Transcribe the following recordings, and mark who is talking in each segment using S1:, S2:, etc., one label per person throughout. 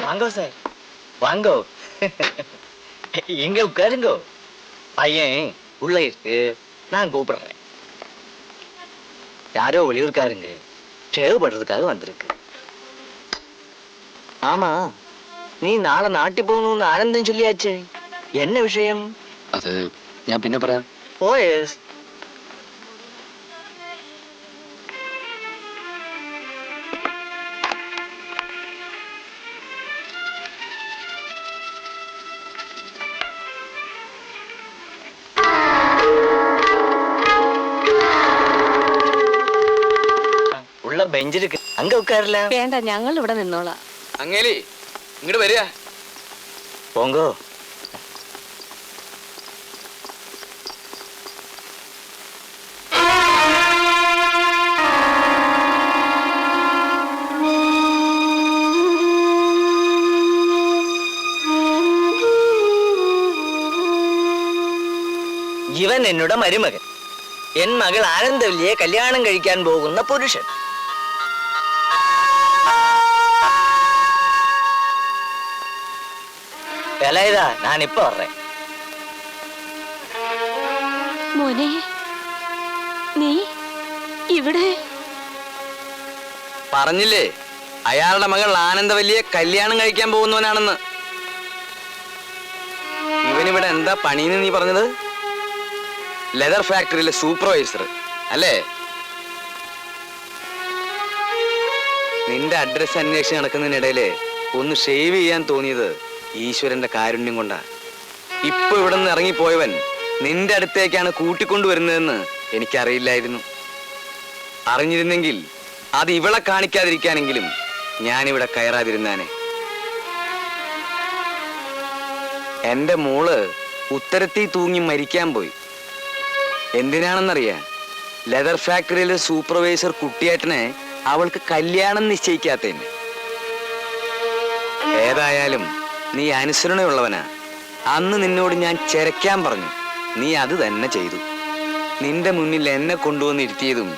S1: வாங்கோ சார், வாங்கோ. எங்க உட்காருங்கோ. பையன் உள்ள இருக்கு, நான் கூப்பிடுறேன். யாரோ வெளியூர்காருங்க ஷேவ் பண்றதுக்காக வந்திருக்கு. ஆமா, നീ നാളെ നാട്ടിൽ പോകുന്നു ആനന്ദം ചൊല്ലിയാച്ചേ, എന്ന വിഷയം?
S2: അത് ഞാൻ പിന്നെ പറയാം.
S1: പോയേസ്. ഉള്ള ബെഞ്ചിലേക്ക് അങ്ങ് ഉட்காരல.
S3: വേണ്ട, ഞങ്ങൾ ഇവിടെ നിന്നോളാം.
S2: അങ്ങേലി ഇങ്ങോട്ട് വരിക.
S1: പോങ്കോ. ഇവൻ എന്നോട് മരുമകൻ, എൻ മകൾ ആനന്ദവല്ലിയെ കല്യാണം കഴിക്കാൻ പോകുന്ന പുരുഷൻ. ഇതാ ഞാനിപ്പോ വർறேன்.
S3: മോനെ, നീ ഇവിടെ?
S2: പറഞ്ഞില്ലേ അയാളുടെ മകൾ ആനന്ദവല്ലിയെ കല്യാണം കഴിക്കാൻ പോകുന്നവനാണെന്ന്. ഇവനിവിടെ എന്താ പണിന്ന് നീ പറഞ്ഞത്? ലെതർ ഫാക്ടറിയിലെ സൂപ്പർവൈസർ അല്ലേ? നിന്റെ അഡ്രസ് അന്വേഷിച്ച് നടക്കുന്നതിനിടയില് ഒന്ന് ഷേവ് ചെയ്യാൻ തോന്നിയത് ഈശ്വരന്റെ കാരുണ്യം കൊണ്ടാ. ഇപ്പൊ ഇവിടെ നിന്ന് ഇറങ്ങിപ്പോയവൻ നിന്റെ അടുത്തേക്കാണ് കൂട്ടിക്കൊണ്ടുവരുന്നതെന്ന് എനിക്കറിയില്ലായിരുന്നു. അറിഞ്ഞിരുന്നെങ്കിൽ അത് ഇവളെ കാണിക്കാതിരിക്കാനെങ്കിലും ഞാനിവിടെ കയറാതിരുന്നാനെ. എന്റെ മോള് ഉത്തരത്തിൽ തൂങ്ങി മരിക്കാൻ പോയി. എന്തിനാണെന്നറിയാ? ലെതർ ഫാക്ടറിയിലെ സൂപ്പർവൈസർ കുട്ടിയേട്ടനെ അവൾക്ക് കല്യാണം നിശ്ചയിക്കാത്തതിന്. ഏതായാലും നീ അനുസരണയുള്ളവനാ. അന്ന് നിന്നോട് ഞാൻ ചെരക്കാൻ പറഞ്ഞു, നീ അത് തന്നെ ചെയ്തു. നിന്റെ മുന്നിൽ എന്നെ കൊണ്ടുവന്നിരുത്തിയതും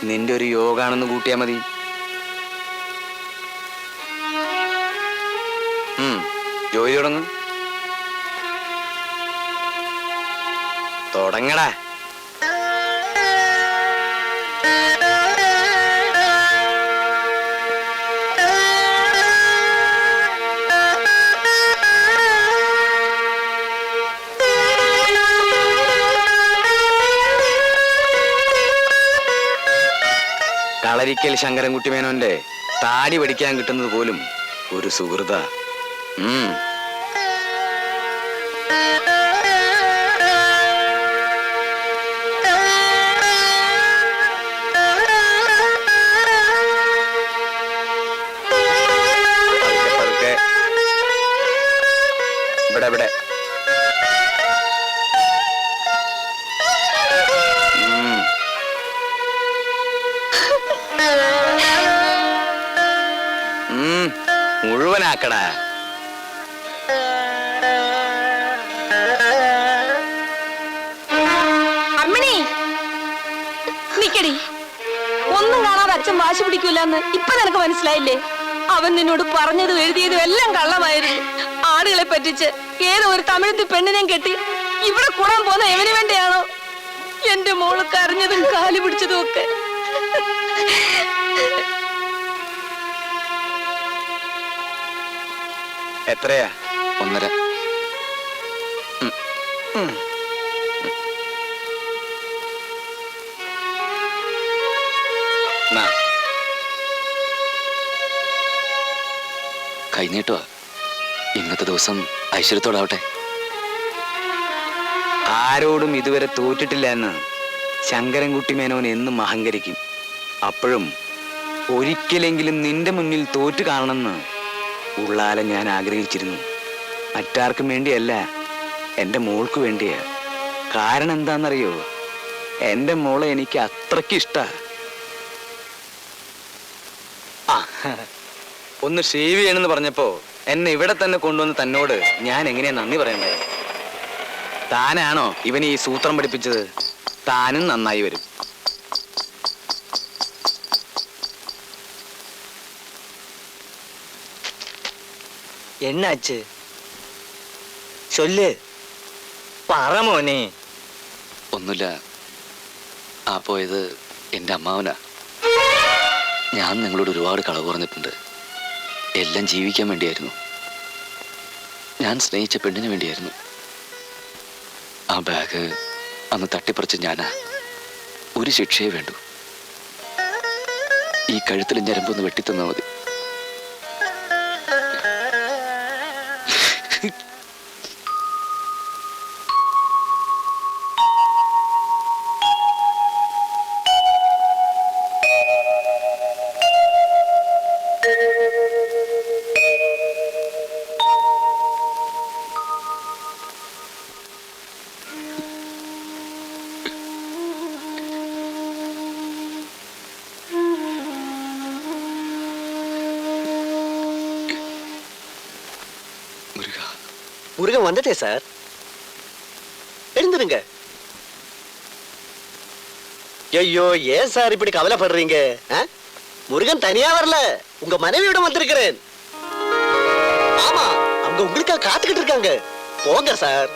S2: നിന്റെ ഒരു യോഗാണെന്ന് കൂട്ടിയാ മതി. ജോലി തുടങ്ങും. തുടങ്ങടാ. കളരിക്കൽ ശങ്കരൻകുട്ടി മേനോന്റെ താടി പഠിക്കാൻ കിട്ടുന്നത് പോലും ഒരു സുഹൃത. ഇവിടെ ഇവിടെ മുഴുവനാക്കടാ.
S3: അമ്മിണി, നിക്കടി. ഒന്നും കാണാതെ അച്ഛൻ വാശി പിടിക്കൂലെന്ന് ഇപ്പൊ നിനക്ക് മനസ്സിലായില്ലേ? അവൻ നിന്നോട് പറഞ്ഞതും എഴുതിയതും എല്ലാം കള്ളമായിരുന്നു. ആടുകളെ പറ്റിച്ച് ഏതോ ഒരു തമിഴത്തി പെണ്ണിനെയും കെട്ടി ഇവിടെ കൂടാൻ പോകുന്ന എവന് വേണ്ടിയാണോ എന്റെ മോള് കരഞ്ഞതും കാലു പിടിച്ചതും ഒക്കെ?
S2: എത്രയാ? 1.5.
S4: കഴിഞ്ഞിട്ടോ ഇന്നത്തെ ദിവസം ഐശ്വര്യത്തോടാവട്ടെ.
S2: ആരോടും ഇതുവരെ തോറ്റിട്ടില്ല എന്ന് ശങ്കരൻകുട്ടി മേനോൻ എന്നും അഹങ്കരിക്കും. അപ്പോഴും ഒരിക്കലെങ്കിലും നിന്റെ മുന്നിൽ തോറ്റു കാണണമെന്ന് ഉള്ളാലെ ഞാൻ ആഗ്രഹിച്ചിരുന്നു. മറ്റാർക്കും വേണ്ടിയല്ല, എൻ്റെ മോൾക്ക് വേണ്ടിയാ. കാരണം എന്താണെന്നറിയോ? എൻ്റെ മോളെ എനിക്ക് അത്രയ്ക്ക് ഇഷ്ടാ. ഒന്ന് ഷേവ് ചെയ്യണമെന്ന് പറഞ്ഞപ്പോ എന്നെ ഇവിടെ തന്നെ കൊണ്ടുവന്ന് തന്നോട് ഞാൻ എങ്ങനെയാ നന്ദി പറയണ്ടേ? താനാണോ ഇവന് ഈ സൂത്രം പഠിപ്പിച്ചത്? താനും നന്നായി വരും.
S1: എന്നാച്ച് ചൊല്ല്, പറ മോനെ.
S4: ഒന്നുമില്ല, ആ പോയത് എൻ്റെ അമ്മാവനാ. ഞാൻ നിങ്ങളോട് ഒരുപാട് കളവ് പറഞ്ഞിട്ടുണ്ട്. എല്ലാം ജീവിക്കാൻ വേണ്ടിയായിരുന്നു. ഞാൻ സ്നേഹിച്ച പെണ്ണിന് വേണ്ടിയായിരുന്നു. ആ ബാഗ് അന്ന് തട്ടിപ്പറിച്ച് ഞാനാ. ഒരു ശിക്ഷയെ വേണ്ടു. ഈ കഴുത്തിൽ ഞരമ്പൊന്ന് വെട്ടിത്തന്നാ മതി.
S5: முருகன் வந்துட்டே சார். எழுந்துருங்க. ஐயோ, ஏன் சார் இப்படி கவலைப்படுறீங்க? முருகன் தனியா வரல, உங்க மனைவியோட வந்திருக்கிறேன். ஆமா, அவங்க உங்களுக்காக காத்துக்கிட்டு இருக்காங்க. போங்க சார்.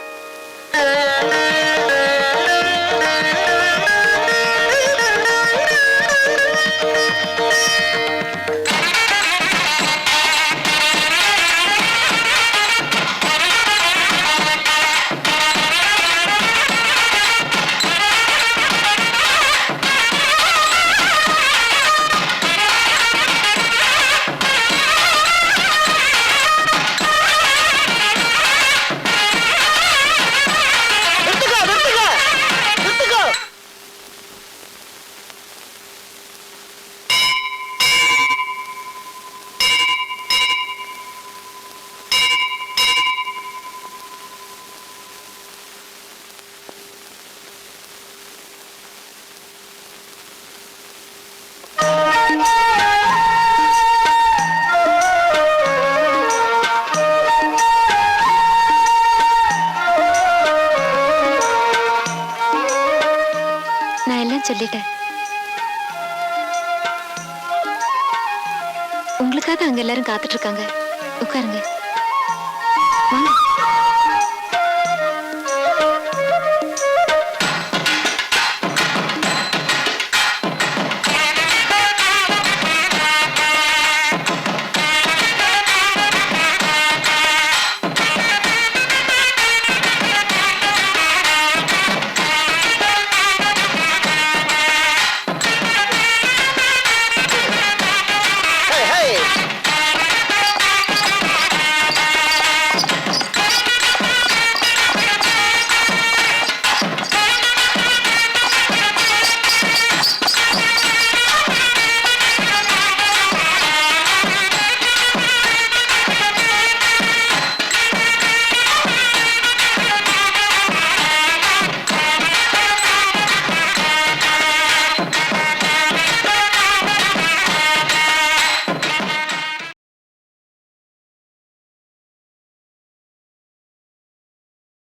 S6: சொல்லிட்டேன். உங்களுக்காக அங்க எல்லாரும் காத்துட்டு இருக்காங்க. உட்காருங்க.